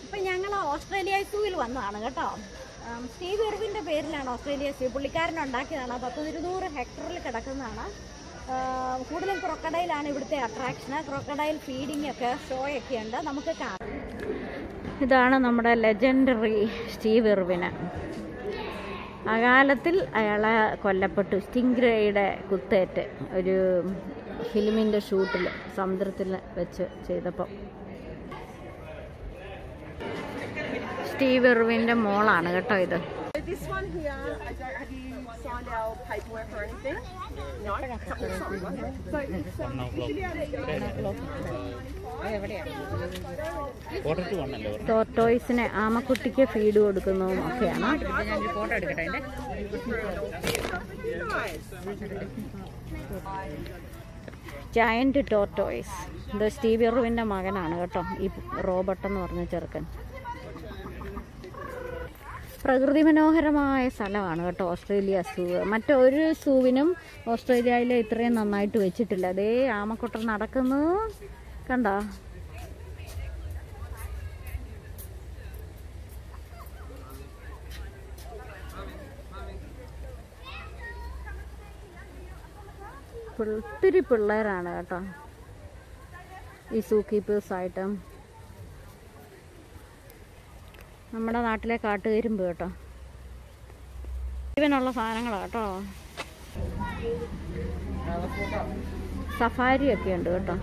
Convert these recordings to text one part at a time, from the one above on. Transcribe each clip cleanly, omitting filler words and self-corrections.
ഇപ്പം ഞങ്ങൾ ഓസ്ട്രേലിയ സൂവിൽ വന്നതാണ് കേട്ടോ. സ്റ്റീവ് ഇർവിൻ്റെ പേരിലാണ് ഓസ്ട്രേലിയ സൂ. പുള്ളിക്കാരൻ ഉണ്ടാക്കിയതാണ്. 120 ഹെക്ടറിൽ കിടക്കുന്നതാണ്. കൂടുതലും ക്രൊക്കഡൈലാണ് ഇവിടുത്തെ അട്രാക്ഷന്. ക്രൊക്കഡൈൽ ഫീഡിംഗ് ഒക്കെ ഷോയൊക്കെ ഉണ്ട്, നമുക്ക് കാണാം. ഇതാണ് നമ്മുടെ ലെജൻഡറി സ്റ്റീവ് ഇർവിന്. അകാലത്തിൽ അയാളെ കൊല്ലപ്പെട്ടു. സ്റ്റിംഗ്രയുടെ കുത്തേറ്റ് ഒരു ഫിലിമിൻ്റെ ഷൂട്ടിൽ സമുദ്രത്തിൽ വെച്ച് ചെയ്തപ്പോൾ. സ്റ്റീവ് ഇർവിൻ്റെ മോളാണ് കേട്ടോ ഇത്. ടോർട്ടോയ്സിനെ ആമക്കുട്ടിക്ക് ഫീഡ് കൊടുക്കുന്നതും ഒക്കെയാണ്. Giant tortoise. ഇത് സ്റ്റീവ് ഇർവിൻ്റെ മകനാണ് കേട്ടോ, ഈ റോബർട്ട് എന്ന് പറഞ്ഞ ചെറുക്കൻ. പ്രകൃതി മനോഹരമായ സ്ഥലമാണ് കേട്ടോ ഓസ്ട്രേലിയ സൂ. മറ്റൊരു സൂവിനും ഓസ്ട്രേലിയയിൽ ഇത്രയും നന്നായിട്ട് വെച്ചിട്ടില്ല. അതേ ആമക്കുട്ടൻ നടക്കുന്നു, കണ്ടോ? ഒത്തിരി പിള്ളേരാണ് കേട്ടോ ഈ സൂ കീപ്പേഴ്സായിട്ട്. നമ്മുടെ നാട്ടിലെ കാട്ടുകരിമ്പ് കേട്ടോ, ജീവനുള്ള സാധനങ്ങളാണ് കേട്ടോ. സഫാരി ഒക്കെ ഉണ്ട് കേട്ടോ.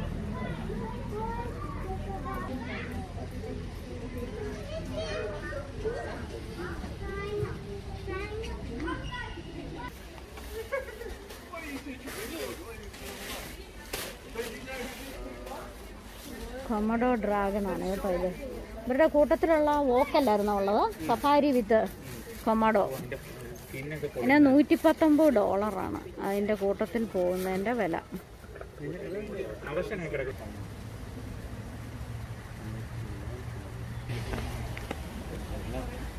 കൊമഡോ ഡ്രാഗൺ ആണ് കേട്ടോ ഇത്. ഇവരുടെ കൂട്ടത്തിലുള്ള വോക്കല്ലായിരുന്നോ ഉള്ളത്, സഫാരി വിത്ത് കൊമഡോ. പിന്നെ $119 അതിൻ്റെ കൂട്ടത്തിൽ പോകുന്നതിൻ്റെ വില.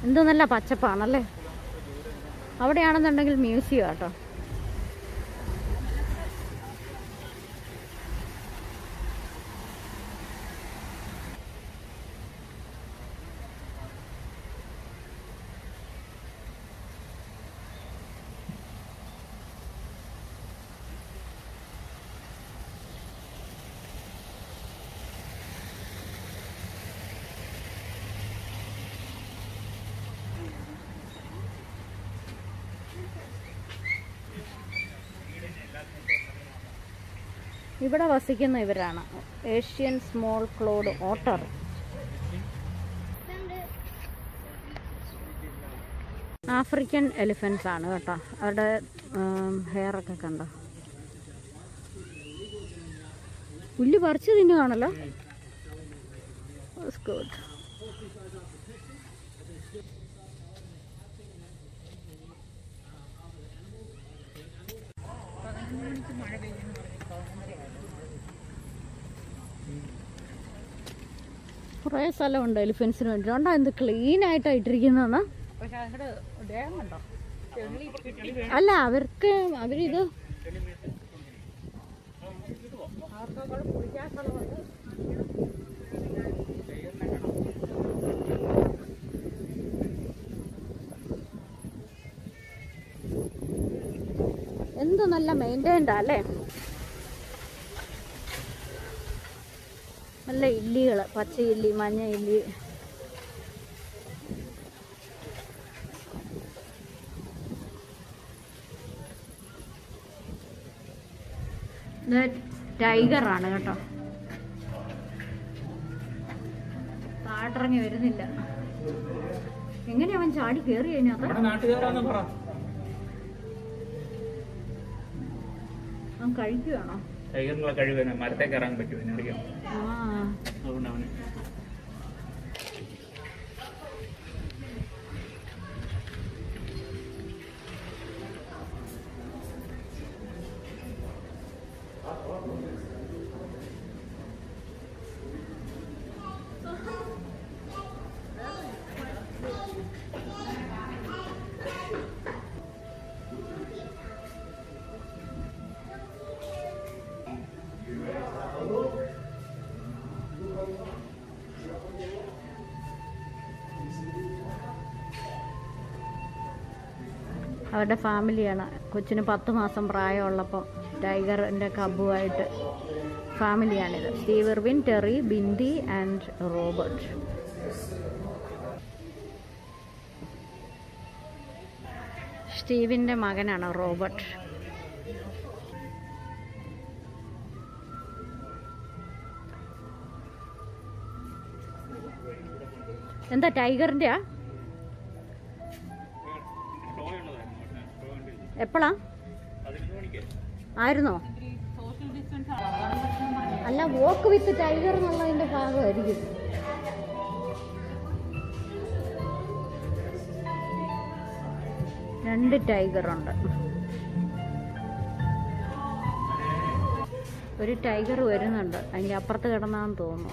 എന്ത് നല്ല പച്ചപ്പാണല്ലേ. അവിടെയാണെന്നുണ്ടെങ്കിൽ മ്യൂസിയം കേട്ടോ. ഇവിടെ വസിക്കുന്ന ഇവരാണ് Asian small clawed otter. African elephants ആണ് കേട്ടോ. അവരുടെ ഹെയറൊക്കെ കണ്ടോ. പുല്ല് പറിച്ച് തിന്നുകയാണല്ലോ. ഗുഡ്. കുറേ സ്ഥലമുണ്ട് എലിഫൻസിന് വേണ്ടി. കണ്ടോ എന്ത് ക്ലീൻ ആയിട്ടാണ് ഇട്ടിരിക്കുന്നതെന്ന്. അല്ല, അവരിത് എന്ത് നല്ല മെയിൻറ്റൈൻഡാ അല്ലേ. നല്ല ഇല്ലികൾ, പച്ച ഇല്ലി, മഞ്ഞ ഇല്ലി. ഇത് ടൈഗറാണ് കേട്ടോ. താഴത്തിറങ്ങി വരുന്നില്ല. എങ്ങനെയാ അവൻ ചാടി കയറി കഴിഞ്ഞാൽ അവൻ കഴിക്കുവാണോ? ടൈഗറിനുള്ള കഴിവ് മരത്തെ കയറാൻ പറ്റും. അതുകൊണ്ട് അവന് അവരുടെ ഫാമിലിയാണ്. കൊച്ചിന് 10 മാസം പ്രായമുള്ളപ്പം ടൈഗറിൻ്റെ കബുമായിട്ട് ഫാമിലിയാണിത്. Steve Irwin, Terri, Bindi and Robert. സ്റ്റീവിൻ്റെ മകനാണ് റോബർട്ട്. എന്താ ടൈഗറിൻ്റെയാ? എപ്പോഴാ ആയിരുന്നോ? അല്ല, വോക്ക് വിത്ത് ടൈഗർ എന്നുള്ളതിൻ്റെ ഭാഗമായിരിക്കും. രണ്ട് ടൈഗറുണ്ട്. ഒരു ടൈഗർ വരുന്നുണ്ട്, അതിൻ്റെ അപ്പുറത്ത് കിടന്നാന്ന് തോന്നുന്നു.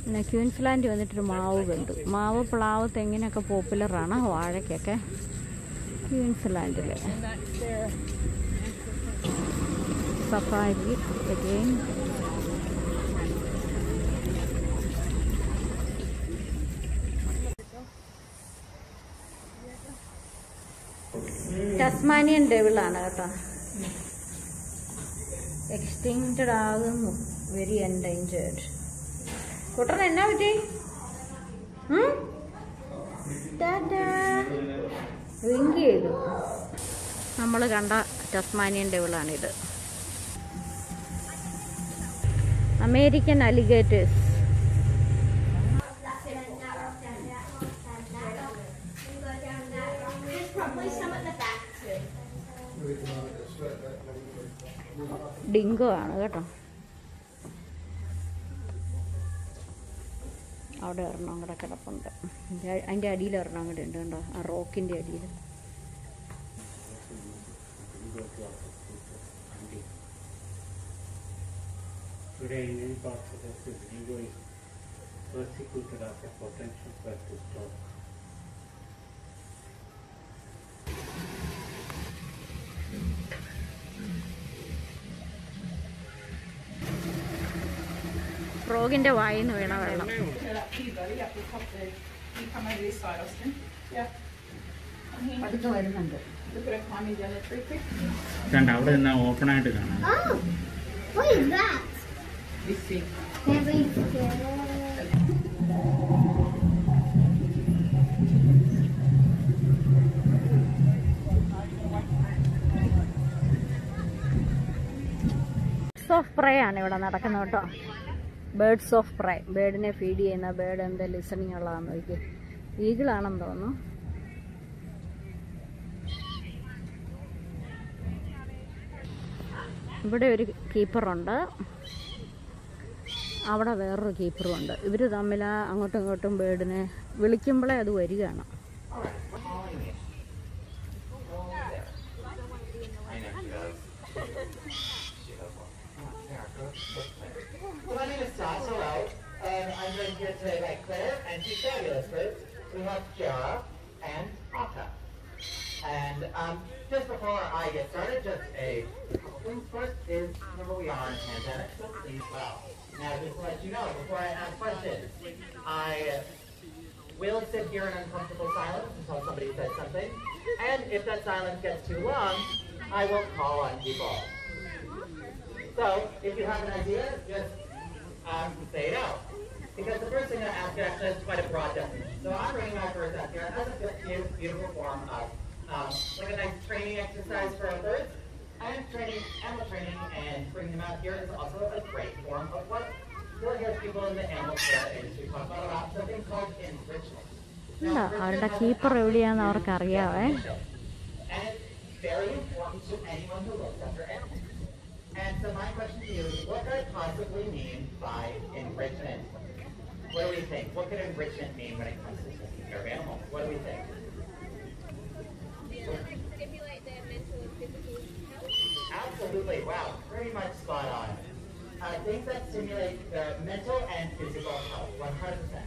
പിന്നെ ക്വീൻസ്ലാൻഡ് വന്നിട്ടൊരു മാവ് കണ്ടു. മാവ്, പ്ലാവ്, തെങ്ങിനൊക്കെ പോപ്പുലറാണ്, വാഴയ്ക്കൊക്കെ ക്വീൻസ്ലാൻഡിൽ. Safari again. ടസ്മാനിയൻ ഡെവിളാണ് കേട്ടോ. എക്സ്റ്റിങ്ക്റ്റഡ് ആകുന്നു, വെരി എൻഡേഞ്ചേർഡ്. കുട്ടൻ എന്നാ പറ്റി? റിങ്ക് ചെയ്തു. നമ്മൾ കണ്ട ടസ്മാനിയൻ ഡെവിളാണിത്. അമേരിക്കൻ അലിഗേറ്റേഴ്സ്. ഡിങ്കോ ആണ് കേട്ടോ. അവിടെ ഒരെണ്ണം കൂടെ കിടപ്പുണ്ട്. അതിൻ്റെ അടിയിൽ ഒരെണ്ണം കൂടെ ഉണ്ട് കണ്ടോ, ആ റോക്കിൻ്റെ അടിയിൽ. Today, in many parts of the world, Dingo is persecuted as a potential threat to stock. ഫ്രോഗിൻ്റെ വായിന്ന് വീണ വെള്ളം. അടുത്ത് വരുന്നുണ്ട്. കണ്ട അവിടെ നിന്ന് ഓപ്പൺ ആയിട്ട് കാണാം. ഓഫ് പ്രേ ആണ് ഇവിടെ നടക്കുന്നത് കേട്ടോ. ബേർഡ്സ് ഓഫ് പ്രേ, ബേർഡിനെ ഫീഡ് ചെയ്യുന്ന, ബേർഡ് എന്താ ലിസണിങ് ഉള്ളതാണെന്ന് നോക്കി. ഈഗിളാണെന്ന് തോന്നുന്നു. ഇവിടെ ഒരു കീപ്പറുണ്ട്, അവിടെ വേറൊരു കീപ്പറുണ്ട്. ഇവർ തമ്മിൽ അങ്ങോട്ടും ഇങ്ങോട്ടും ബേർഡിനെ വിളിക്കുമ്പോഴേ അത് വരികയാണ്. My name is Josh. Hello. I'm right here today by Claire and two fabulous birds. We have Kiara and Aka. And just before I get started, just a couple things. First is, remember we are in a pandemic, so please well. Now just to let you know, before I ask questions, I will sit here in uncomfortable silence until somebody says something. And if that silence gets too long, I will call on people. So, if you have an idea, just say it out. Because the first thing I ask you actually is quite a broad definition. So I'm bringing my birds out here as a beautiful form of like a nice training exercise for our birds. Animal training, and bringing them out here is also a great form of what you'll hear people in the animal care industry talk about a lot, something called enrichment. അവരുടെ keeper എവിടെയാണെന്ന് അവർക്കറിയാവേ. And it's very important to anyone who looks after animals. And so my question to you is, what could it possibly mean by enrichment? What do we think? What could enrichment mean when it comes to taking care of animals? What do we think? Stimulate their mental and physical health. Absolutely. Wow. Pretty much spot on. Things that stimulate their mental and physical health. 100%.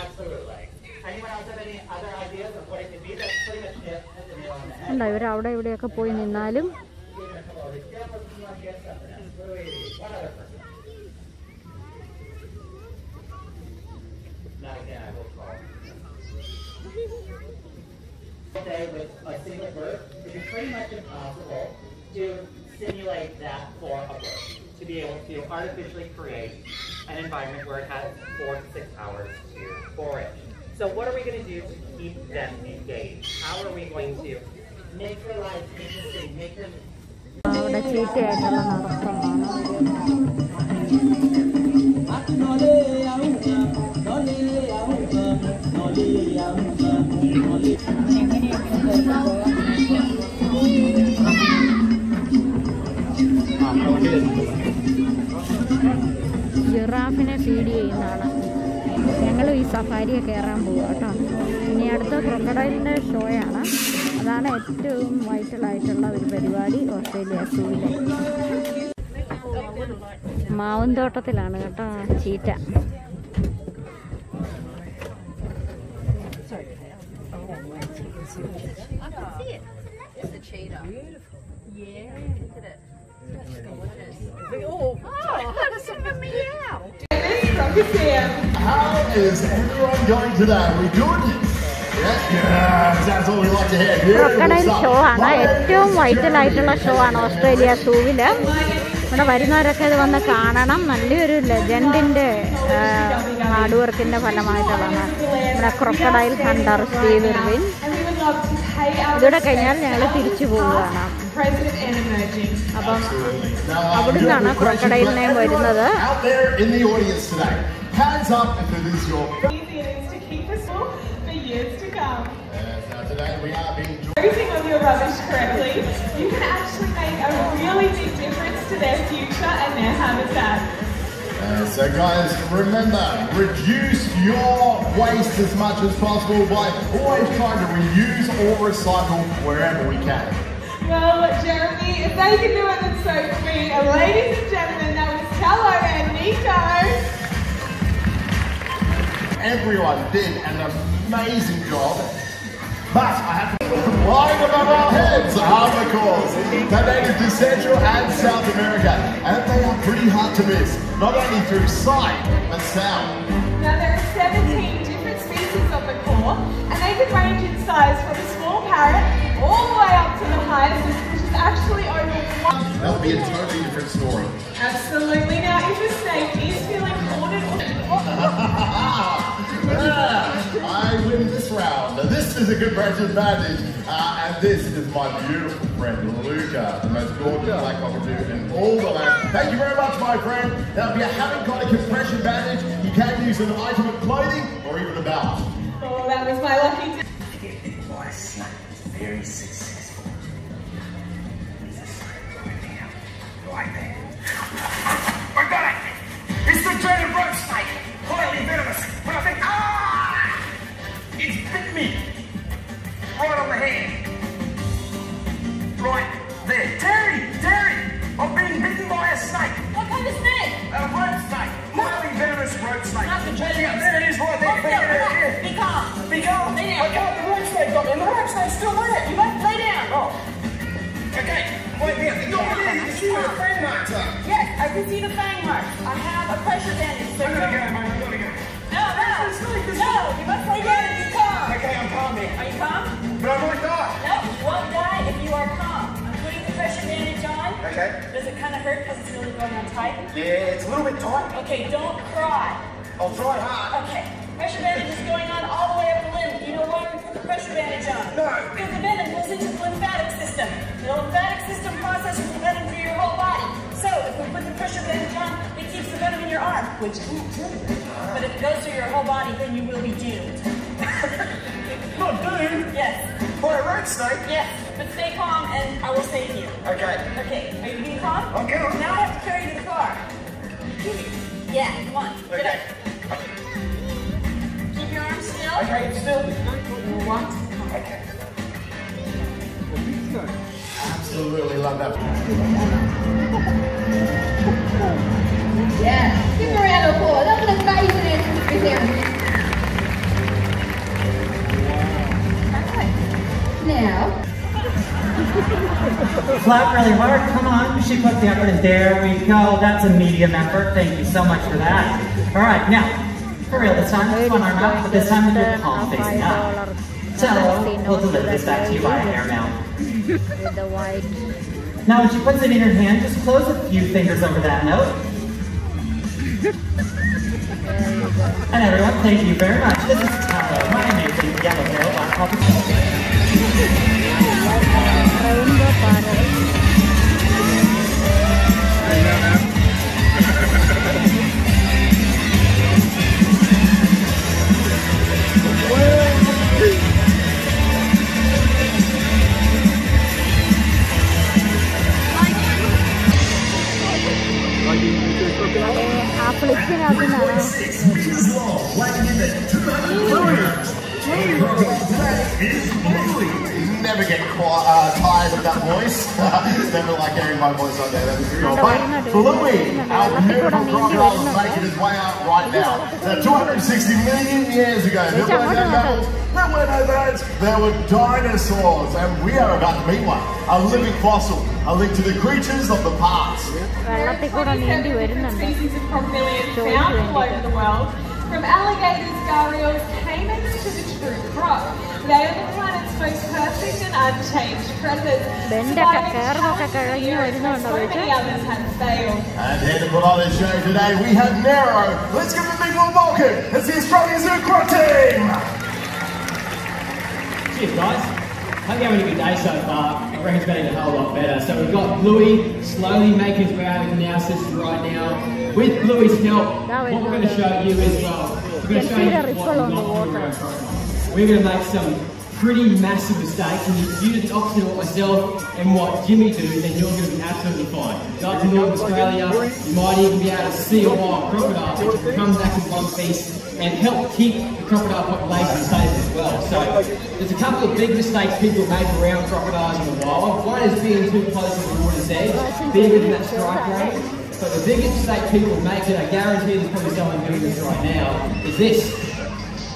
Absolutely. Anyone else have any other ideas of what it could be? That's pretty much it. Hit the nail on the head. അല്ല, ഇവർ അവിടെ ഇവിടെയൊക്കെ പോയി നിന്നാലും Give it a couple of examples if you want to get something else. What do we do? One other person. Not again, I will call. Today with a single bird, it is pretty much impossible to simulate that for a bird. To be able to artificially create an environment where it has 4 to 6 hours to forage. So what are we going to do to keep them engaged? How are we going to make their lives interesting, make them അവിടെ ചീത്തയായിട്ടുള്ള നടത്തമാണ്. ജിറാഫിനെ feed ചെയ്യുന്നതാണ്. ഞങ്ങൾ ഈ സഫാരിയെ കയറാൻ പോവുക കേട്ടോ. ഇനി അടുത്ത ക്രൊക്കഡൈലിൻ്റെ ഷോയാണ്. അതാണ് ഏറ്റവും വൈറ്റലായിട്ടുള്ള ഒരു പരിപാടി ഓസ്ട്രേലിയ സൂവിലെ. മാവുന്തോട്ടത്തിലാണ് കേട്ടോ cheetah. How is everyone going today? We good? Yes, that's all we like to hear. Crocodile show ആണ്. ഏറ്റവും വൈറ്റലായിട്ടുള്ള ഷോ ആണ് ഓസ്ട്രേലിയ സൂവില്. ഇവിടെ വരുന്നവരൊക്കെ ഇത് വന്ന് കാണണം. നല്ലൊരു ലെജൻഡിൻ്റെ ഹാർഡ് വർക്കിൻ്റെ ഫലമായിട്ടുള്ളതാണ് നമ്മുടെ ക്രൊക്കഡൈൽ ഹണ്ടർ സ്റ്റീവ് ഇർവിൻ. ഇതോടെ കഴിഞ്ഞാൽ ഞങ്ങൾ തിരിച്ചു പോവുകയാണ്. അപ്പം അവിടെ നിന്നാണ് ക്രൊക്കഡൈലിനെ വരുന്നത്. Hands up if it is your easy it is to keep us full for years to come. now today we are being Using all your rubbish correctly, you can actually make a really big difference to their future and their habitat. so guys, remember, reduce your waste as much as possible by always trying to reuse or recycle wherever we can. Well, Jeremy, if they can do it, then so can we. And ladies and gentlemen, that was Tello and Nico. Everyone did an amazing job, but I have to flying above our heads are the course. They're native to Central and South America, and they are pretty hard to miss, not only through sight, but sound. Now, there are 17 different species on the core, and they can range in size from a small parrot all the way up to the hyacinth, which is actually over 1. That'll be a totally different story. Absolutely. Now, if a snake is feeling haunted or... I win this round. This is a good branch advantage, and this is my beautiful friend Luca, the most gorgeous black cockatoo in all the land. Thank you very much, my friend. Now, if you haven't got a compression bandage, you can use an item of clothing or even a belt. Oh, that was my lucky day. my son is very successful. He's a scientist right now. Wait, yeah, you see the fang marks up. Yes, I can see the fang marks. I have a pressure bandage. So I gotta go, man. I gotta go. No, you must lay down and be calm. Okay, I'm calm then. Are you calm? But I might die. No, you won't die if you are calm. I'm putting the pressure bandage on. Okay. Does it kind of hurt because it's really going on tight? Yeah, it's a little bit tight. Okay, don't cry. I'll try hard. Okay, pressure bandage is going on all the way up the limb. You know why we put the pressure bandage on? No. Because the venom goes into the lymphatic system. The lymphatic system processes the venom through your whole body. So if we put the pressure bandage on, it keeps the venom in your arm, which can't kill you. But if it goes through your whole body, then you will be doomed. Not doomed. Yes. By a red snake? Yes. But stay calm and I will save you. Okay. Okay, are you being calm? I'm calm. Now I have to carry you to the car. Yeah, come on. Get Okay. up. Keep your arms still. Okay, it's still. You want to come. Okay. Absolutely love that. Yeah, give her a round of applause. That was an amazing experience. Now, Clap really hard, come on. She put the effort in. There we go. That's a medium effort. Thank you so much for that. All right, now, for real this time, it's one arm out, but this time with your palm facing up. Cello will deliver this back to you by a hair mount. With the white. Now when she puts it in her hand, just close a few fingers over that note. And everyone, thank you very much. This is Taco, my amazing yellow tail black puppy. Rainbow parrot. Never get tired of that voice. Never like hearing my voice on there. That is real. But Bluey, our beautiful crocodile, is making his way out right now. Now, 260 million years ago, there were no mammals, there were no birds, there were dinosaurs, and we are about to meet one. A living fossil, a link to the creatures of the past. There are 27 species of crocodilians found all over the world, from alligators, gharials, caimans to the true croc. They are the planet's most perfect and unchanged predators, surviving challenges where so many others have failed. And here to put on this show today, we have Nero. Let's give him a big warm welcome. It's the Australian Zoo Croc Team. Cheers, guys. Hope you're having a good day so far. I reckon it's going to get a whole lot better. So we've got Bluey slowly making his way out of the now system right now. With Bluey's help, what we're going to show you as well, we're going to show you what we've got through. We're going to make some pretty massive mistakes, and if you do the opposite of what myself and what Jimmy do, then you're going to be absolutely fine. Go up to North Australia, you might even be able to see a wild crocodile, which will come back in one piece and help keep the crocodile population safe as well. So there's a couple of big mistakes people make around crocodiles in the wild. One is being too close to the water's edge, being within that strike range. But the biggest mistake people make, and I guarantee there's probably someone doing this right now, is this.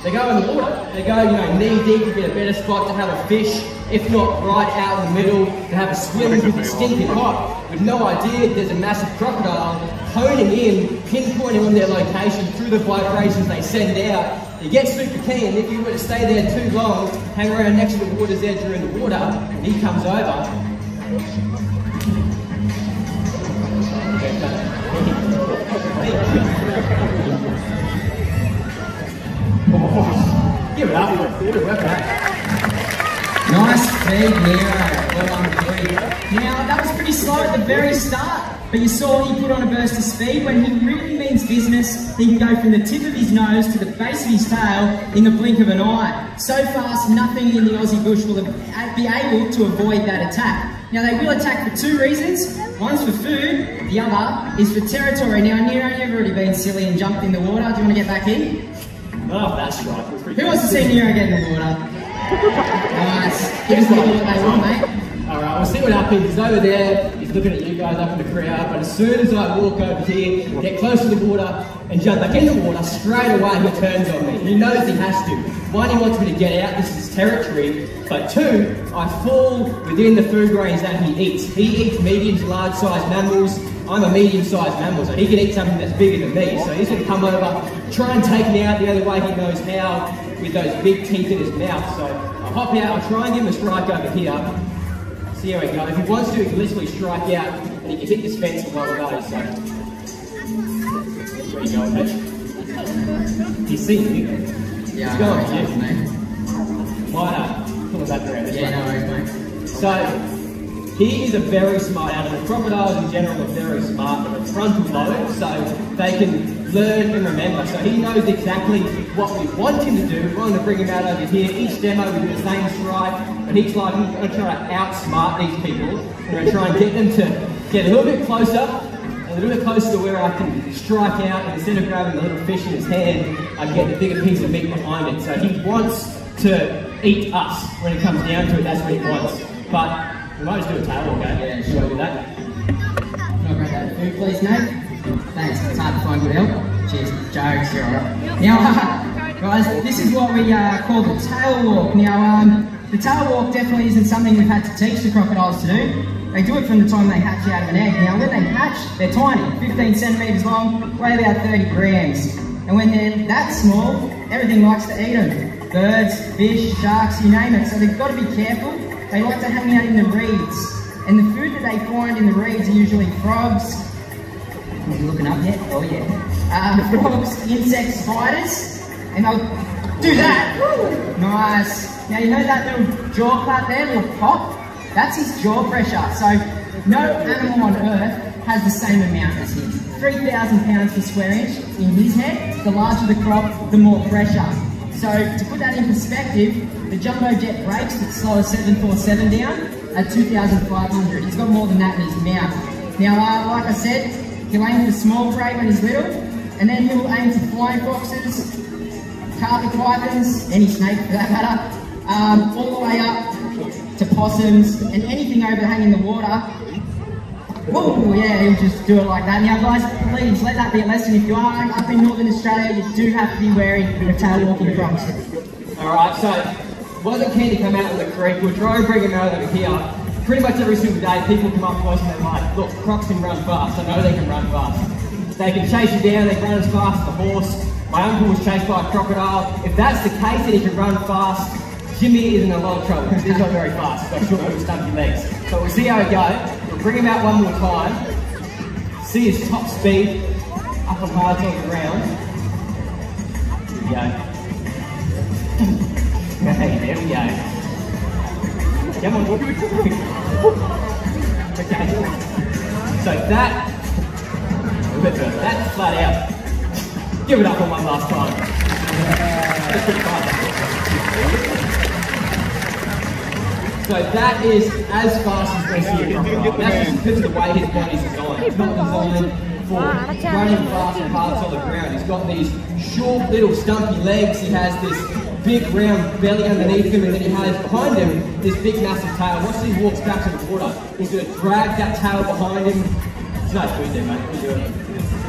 They go in the water, they go, knee deep to get a better spot to have a fish, if not right out in the middle, to have a swim with a stinking hot, with no idea there's a massive crocodile honing in, pinpointing on their location through the vibrations they send out. You get super keen, if you were to stay there too long, hang around next to the water's edge or in the water, and he comes over. Give it up. Good work, mate. Nice big Nero. Well done, Bluey. Now, that was pretty slow at the very start, but you saw he put on a burst of speed. When he really means business, he can go from the tip of his nose to the base of his tail in the blink of an eye. So fast, nothing in the Aussie bush will be able to avoid that attack. Now, they will attack for two reasons. One's for food, the other is for territory. Now, Nero, you've already been silly and jumped in the water. Do you want to get back in? Oh, that's right. Who wants to see Nero get in the water? Nice. Give us what they want, mate. All Alright, we'll see what happens. He's over there, he's looking at you guys up in the crowd, but as soon as I walk over here, get close to the water and jump back in the water, straight away he turns on me. He knows he has to. One, he wants me to get out, this is his territory, but two, I fall within the food range that he eats. He eats medium to large sized mammals. I'm a medium-sized mammal, so he can eat something that's bigger than me. So he's going to come over, try and take me out the other way he knows how, with those big teeth in his mouth. So I'll hop out, I'll try and give him a strike over here. See how he goes. If he wants to, he can literally strike out, and he can hit this fence a while ago. So where you going, mate? He's seen you. Yeah, he's going for you. mate. Minor, pull him back around this way. Yeah, no worries, mate. So, he is a very smart animal. Crocodiles in general are very smart. They're frontal lobe, so they can learn and remember. So he knows exactly what we want him to do. We want to bring him out over here. Each demo we do the same strike, but each like we're going to try to outsmart these people. We're going to try and get them to get a little bit closer to where I can strike out, and instead of grabbing the little fish in his hand, I get the bigger piece of meat behind it. So he wants to eat us when it comes down to it. That's what he wants. But we might just do a tail walk, okay? Yeah, Shall we do that? Can I grab that food, please, Nate? Thanks, it's hard to find good help. Cheers, jokes, you're alright. Now, guys, this is what we call the tail walk. Now, the tail walk definitely isn't something we've had to teach the crocodiles to do. They do it from the time they hatch out of an egg. Now, when they hatch, they're tiny, 15 centimetres long, weigh about 30 grams. And when they're that small, everything likes to eat them. Birds, fish, sharks, you name it. So they've got to be careful. They like to hang out in the reeds. And the food that they find in the reeds are usually frogs. Are you looking up yet? Oh yeah. Frogs, insects, spiders. And they'll do that. Nice. Now you heard that little jaw clap there, little pop? That's his jaw pressure. So no animal on earth has the same amount as him. 3,000 pounds per square inch in his head. The larger the crop, the more pressure. So to put that in perspective, the jumbo jet brakes that slow a 747 down at 2,500. He's got more than that in his mouth. Now, like I said, he'll aim for small prey when he's little, and then he'll aim for flying foxes, carpet pythons, any snake for that matter, all the way up to possums and anything overhanging the water. Oh yeah, he'll just do it like that. Now guys, please let that be a lesson. If you are up in Northern Australia, you do have to be wearing your tail walking crocs. Alright, so wasn't keen to come out in the creek. We'll try and bring him out over here. Pretty much every single day, people come up to us and they're like, look, crocs can run fast. I know they can run fast. They can chase you down, they can run as fast as a horse. My uncle was chased by a crocodile. If that's the case and he can run fast, Jimmy is in a lot of trouble because he's not very fast. He's got short little stumpy legs. So we'll see how we go. We'll bring him out one more time. See his top speed up on hard on the ground. Here we go. Okay, there we go. Come on. Okay. So that's flat out. Give it up on one last time. That's pretty fast. So that is as fast as we see a crocodile. That's just because of the way his body's designed. It's not designed for running fast and hard solid ground. He's got these short little stumpy legs. He has this big round belly underneath him, and then he has behind him this big massive tail. Once he walks back to the water, he's going to drag that tail behind him. There's no food there, mate. What are you doing?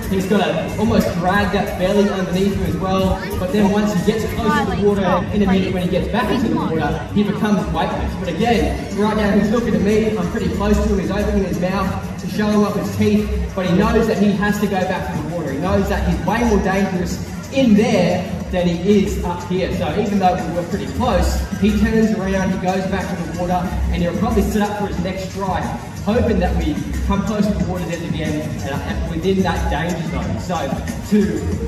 He's got to almost drag that belly underneath him as well, but then once he gets close to the water, in a minute when he gets back into the water, he becomes weightless. But again, right now he's looking at me, I'm pretty close to him, he's opening his mouth to show him off his teeth, but he knows that he has to go back to the water. He knows that he's way more dangerous in there than he is up here. So even though we were pretty close, he turns around, he goes back to the water, and he'll probably sit up for his next strike, hoping that we come close to the water's edge again and within that danger zone. So to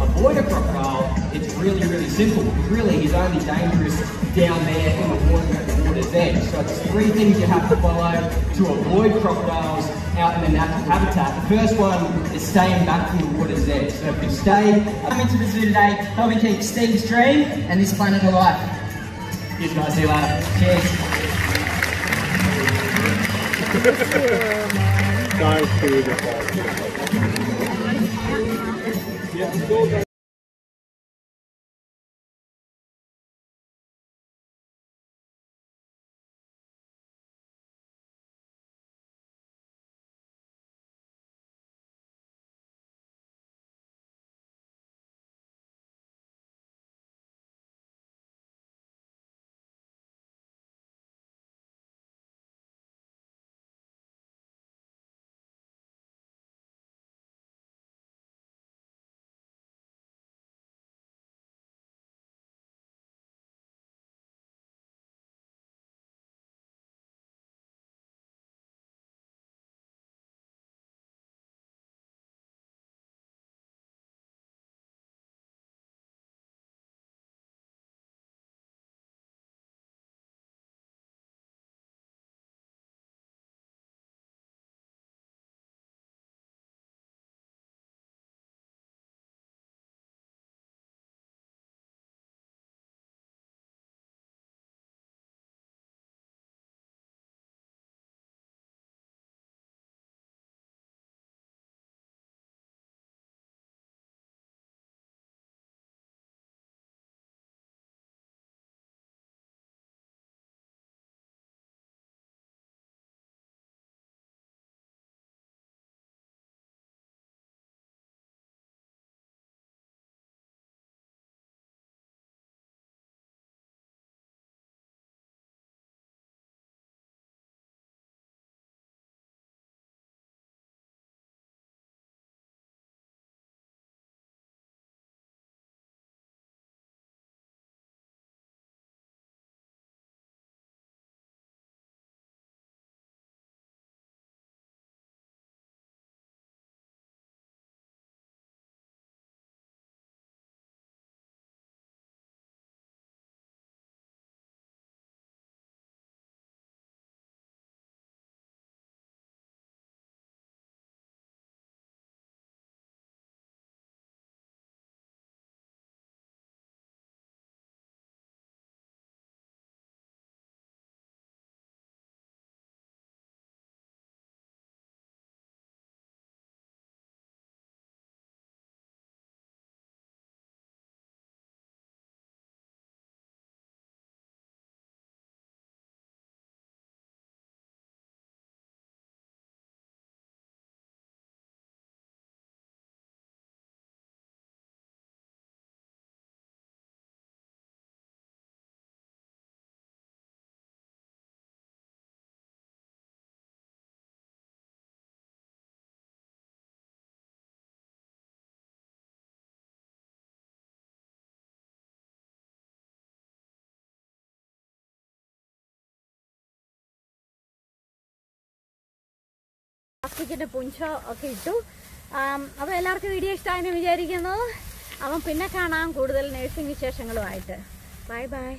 avoid a crocodile, it's really, really simple. Really, he's only dangerous down there in the water at the water's edge. So it's three things you have to follow to avoid crocodiles out in the natural habitat. The first one is staying back from the water's edge. So if you stay... Coming to the zoo today, helping keep Steve's dream and this planet alive. Cheers guys, see you later. Guys, പ്ലാസ്റ്റിക്കിൻ്റെ പുഞ്ചോ ഒക്കെ ഇട്ടു. അപ്പോൾ എല്ലാവർക്കും video ഇഷ്ടമായെന്ന് വിചാരിക്കുന്നു. അപ്പം പിന്നെ കാണാം കൂടുതൽ നഴ്സിംഗ് വിശേഷങ്ങളുമായിട്ട്. Bye bye.